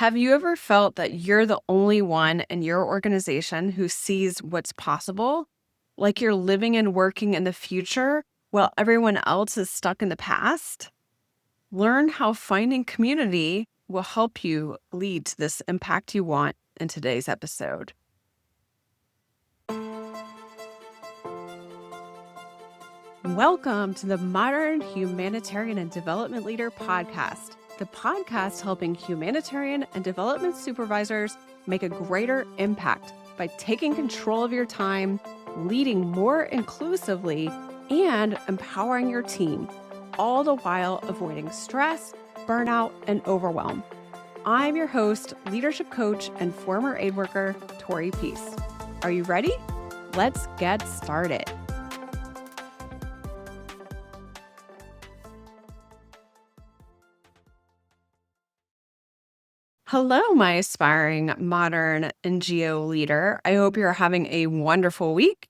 Have you ever felt that you're the only one in your organization who sees what's possible? Like you're living and working in the future while everyone else is stuck in the past? Learn how finding community will help you lead to this impact you want in today's episode. Welcome to the Modern Humanitarian and Development Leader podcast, the podcast helping humanitarian and development supervisors make a greater impact by taking control of your time, leading more inclusively, and empowering your team, all the while avoiding stress, burnout, and overwhelm. I'm your host, leadership coach, and former aid worker, Tori Peace. Are you ready? Let's get started. Hello, my aspiring modern NGO leader. I hope you're having a wonderful week.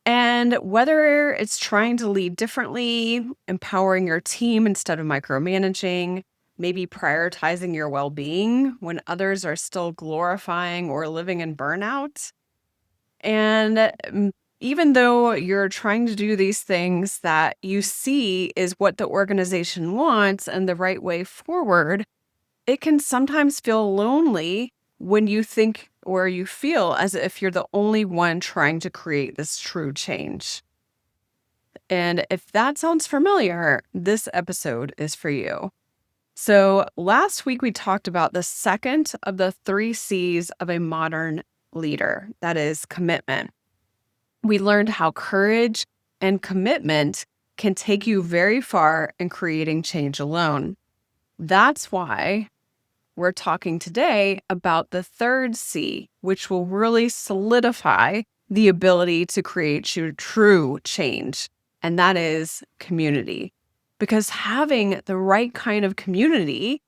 And whether it's trying to lead differently, empowering your team instead of micromanaging, maybe prioritizing your well-being when others are still glorifying or living in burnout. And even though you're trying to do these things that you see is what the organization wants and the right way forward, it can sometimes feel lonely when you think or you feel as if you're the only one trying to create this true change. And if that sounds familiar, this episode is for you. So last week we talked about the second of the 3 C's of a modern leader, that is commitment. We learned how courage and commitment can take you very far in creating change alone. That's why we're talking today about the 3rd C, which will really solidify the ability to create true change, and that is community. Because having the right kind of community,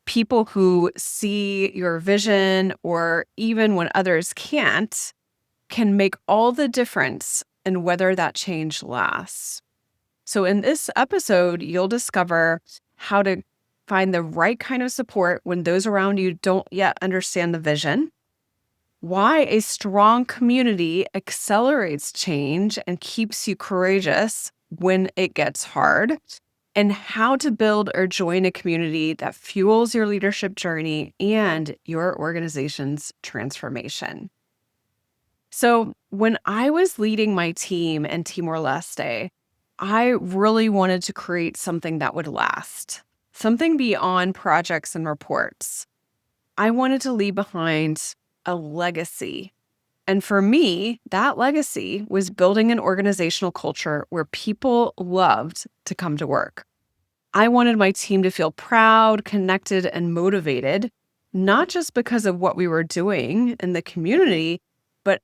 people who see your vision or even when others can't, can make all the difference in whether that change lasts. So in this episode, you'll discover how to find the right kind of support when those around you don't yet understand the vision, why a strong community accelerates change and keeps you courageous when it gets hard, and how to build or join a community that fuels your leadership journey and your organization's transformation. So when I was leading my team in Timor-Leste, I really wanted to create something that would last. Something beyond projects and reports. I wanted to leave behind a legacy. And for me, that legacy was building an organizational culture where people loved to come to work. I wanted my team to feel proud, connected, and motivated, not just because of what we were doing in the community, but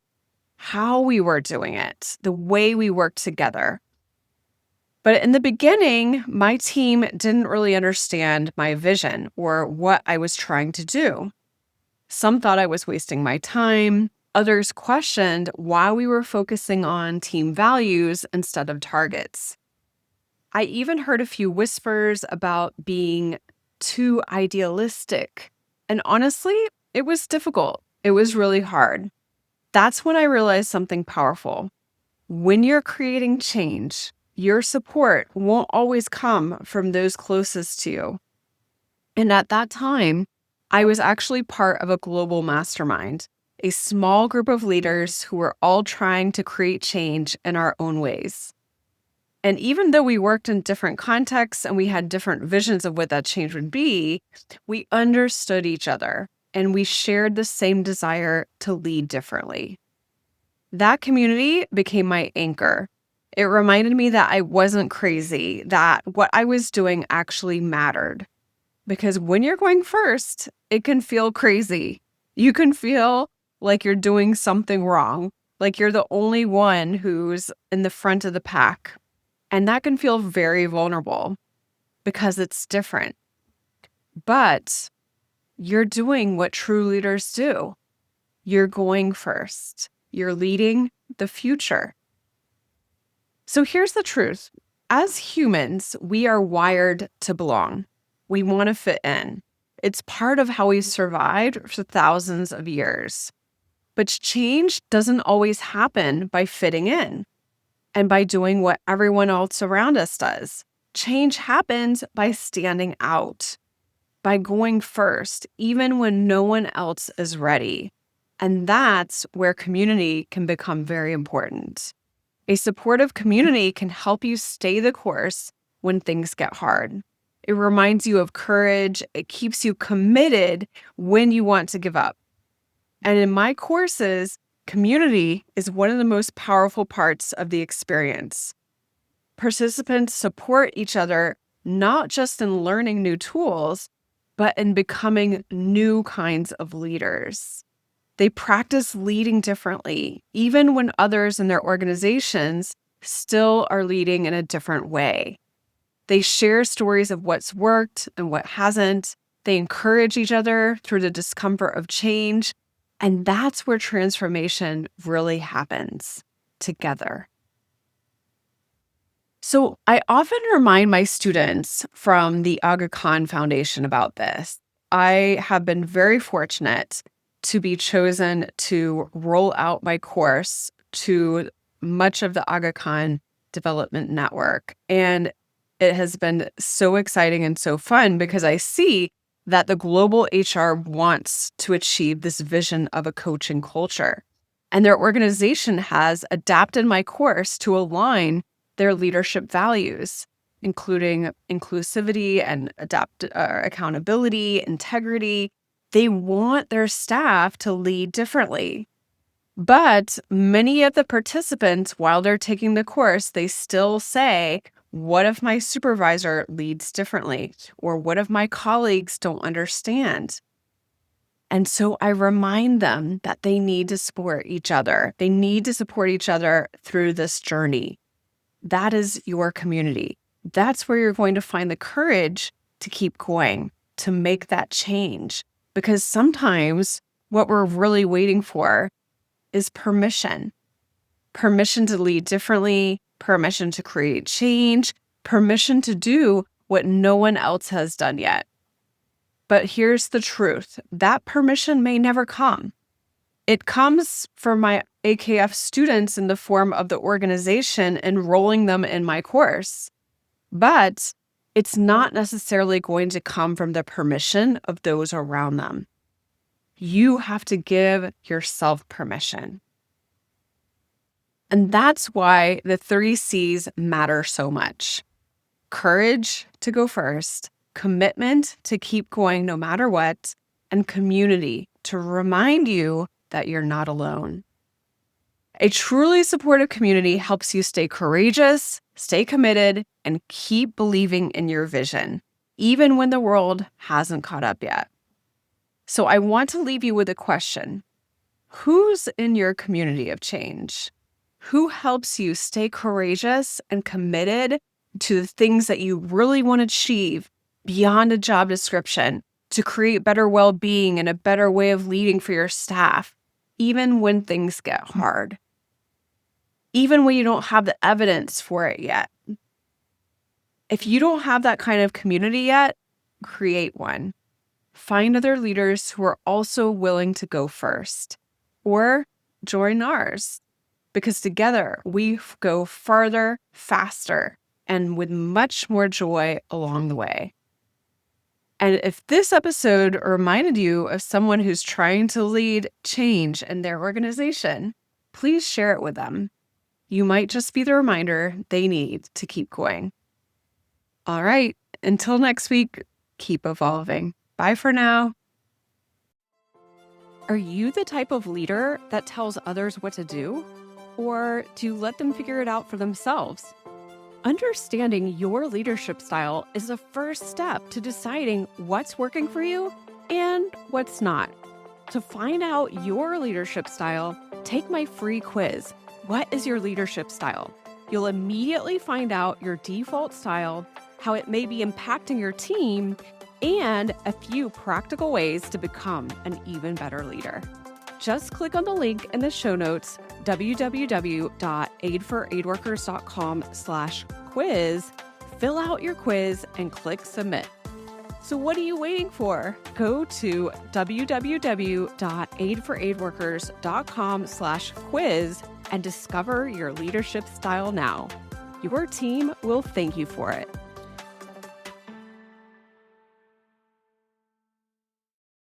how we were doing it, the way we worked together. But in the beginning, my team didn't really understand my vision or what I was trying to do. Some thought I was wasting my time. Others questioned why we were focusing on team values instead of targets. I even heard a few whispers about being too idealistic. And honestly, it was difficult. It was really hard. That's when I realized something powerful. When you're creating change, your support won't always come from those closest to you. And at that time, I was actually part of a global mastermind, a small group of leaders who were all trying to create change in our own ways. And even though we worked in different contexts and we had different visions of what that change would be, we understood each other and we shared the same desire to lead differently. That community became my anchor. It reminded me that I wasn't crazy, that what I was doing actually mattered. Because when you're going first, it can feel crazy. You can feel like you're doing something wrong, like you're the only one who's in the front of the pack. And that can feel very vulnerable because it's different. But you're doing what true leaders do. You're going first. You're leading the future. So here's the truth. As humans, we are wired to belong. We want to fit in. It's part of how we've survived for thousands of years. But change doesn't always happen by fitting in and by doing what everyone else around us does. Change happens by standing out, by going first, even when no one else is ready. And that's where community can become very important. A supportive community can help you stay the course when things get hard. It reminds you of courage. It keeps you committed when you want to give up. And in my courses, community is one of the most powerful parts of the experience. Participants support each other, not just in learning new tools, but in becoming new kinds of leaders. They practice leading differently, even when others in their organizations still are leading in a different way. They share stories of what's worked and what hasn't. They encourage each other through the discomfort of change. And that's where transformation really happens, together. So I often remind my students from the Aga Khan Foundation about this. I have been very fortunate to be chosen to roll out my course to much of the Aga Khan Development Network. And it has been so exciting and so fun because I see that the global HR wants to achieve this vision of a coaching culture. And their organization has adapted my course to align their leadership values, including inclusivity and accountability, integrity. They want their staff to lead differently. But many of the participants, while they're taking the course, they still say, what if my supervisor leads differently? Or what if my colleagues don't understand? And so I remind them that they need to support each other. They need to support each other through this journey. That is your community. That's where you're going to find the courage to keep going, to make that change. Because sometimes what we're really waiting for is permission. Permission to lead differently, permission to create change, permission to do what no one else has done yet. But here's the truth. That permission may never come. It comes from my AKF students in the form of the organization enrolling them in my course. But it's not necessarily going to come from the permission of those around them. You have to give yourself permission. And that's why the 3 C's matter so much. Courage to go first, commitment to keep going no matter what, and community to remind you that you're not alone. A truly supportive community helps you stay courageous, stay committed, and keep believing in your vision, even when the world hasn't caught up yet. So I want to leave you with a question. Who's in your community of change? Who helps you stay courageous and committed to the things that you really want to achieve beyond a job description to create better well-being and a better way of leading for your staff, even when things get hard, even when you don't have the evidence for it yet? If you don't have that kind of community yet, create one. Find other leaders who are also willing to go first, or join ours. Because together we go farther, faster, and with much more joy along the way. And if this episode reminded you of someone who's trying to lead change in their organization, please share it with them. You might just be the reminder they need to keep going. All right, until next week, keep evolving. Bye for now. Are you the type of leader that tells others what to do? Or do you let them figure it out for themselves? Understanding your leadership style is the first step to deciding what's working for you and what's not. To find out your leadership style, take my free quiz, What is Your Leadership Style? You'll immediately find out your default style, how it may be impacting your team, and a few practical ways to become an even better leader. Just click on the link in the show notes, www.aidforaidworkers.com/quiz, fill out your quiz, and click submit. So what are you waiting for? Go to www.aidforaidworkers.com/quiz and discover your leadership style now. Your team will thank you for it.